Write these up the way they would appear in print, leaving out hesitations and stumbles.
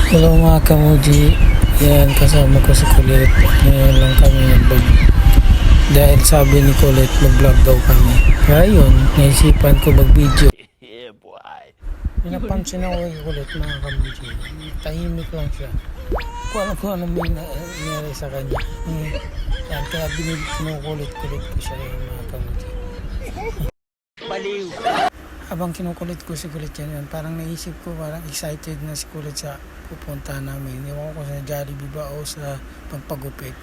Hello mga kamuji. Yan, kasama ko si Kulit. Ngayon lang kami nag-vlog. Dahil sabi ni Kulit, mag-vlog daw kami. Kaya yun, naisipan ko mag-video. Yeah, boy. Pinapansin ako kay Kulit mga kamuji. Tahimik lang siya. Kung ano may nangyari sa kanya. Yan, kaya kinukulit-kulit ko siya yung mga kamuji. Baliw. Habang kinukulit ko si Kulit yan, parang naisip ko, parang excited na si Kulit sa pupunta namin. Ewan ko sa Jollibee ba o sa pagpagupit.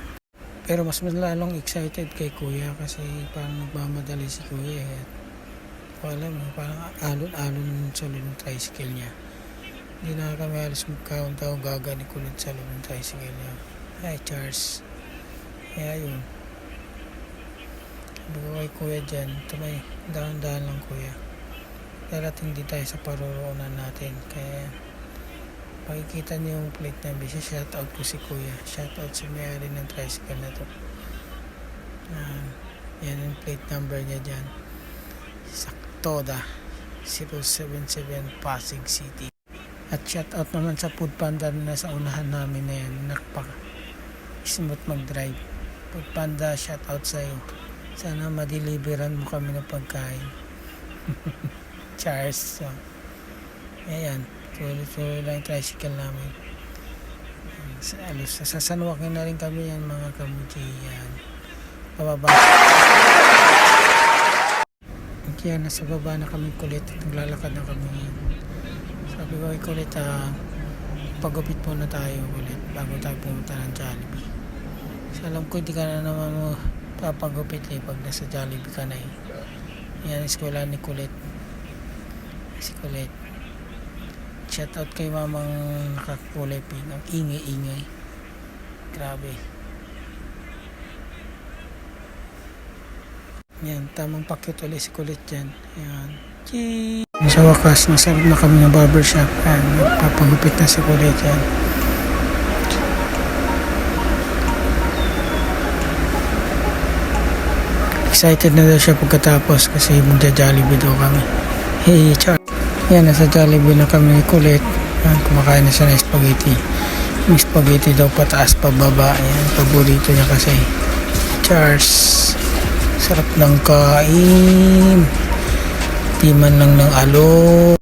Pero mas lalong excited kay Kuya kasi parang nagmamadali si Kuya eh. Alam mo, parang alon-alon sa loob ng tricycle niya. Hindi na kami alas magkaunta o gaga ni Kulit sa loob ng tricycle niya. Hi Charles. Kaya yun. Sabi ko kay Kuya dyan, tumay, dahan-dahan lang Kuya. Darating din tayo sa paroroonan natin. Kaya makikita niyo yung plate number. Shoutout ko si Kuya. Shoutout sa may-ari ng tricycle na to. Yan yung plate number niya dyan. Saktoda 077 Pasig City. At shoutout naman sa Food Panda na nasa unahan namin na yan. Smooth mag-drive. Food Panda, shoutout sa'yo. Sana madeliveran mo kami ng pagkain. Charles. So, ayan. Tuloy-tuloy lang yung tricycle namin. Sa San Joaquin na rin kami yan mga kamuji. Yan. Pababa. Kaya nasa baba na kami Kulit. Naglalakad na kami. Sabi ko ay Kulit, pagupit muna tayo Kulit bago tayo pumunta ng Jollibee. So, alam ko hindi ka na naman mo papagupit eh pag nasa Jollibee ka na eh. Yan, eskwela ni Kulit. Si Kulit. Shoutout kay mamang nakakulay pin. Ang ingay-ingay. Grabe. Yan, tamang pakyut ulit si Kulit dyan. Yan. Cheese! Sa wakas, nasarap na kami ng barbershop. Yan, nagpapagupit na si Kulit yan. Excited na daw siya pagkatapos kasi magja-Jollibee daw kami. Hey, Char! Yan, nasa Jollibee na kami Kulit. Yan, kumakain na siya ng spaghetti. Yung spaghetti daw pataas pababa. Yan, paborito niya kasi. Charles! Sarap ng kain. Di man lang ng alo.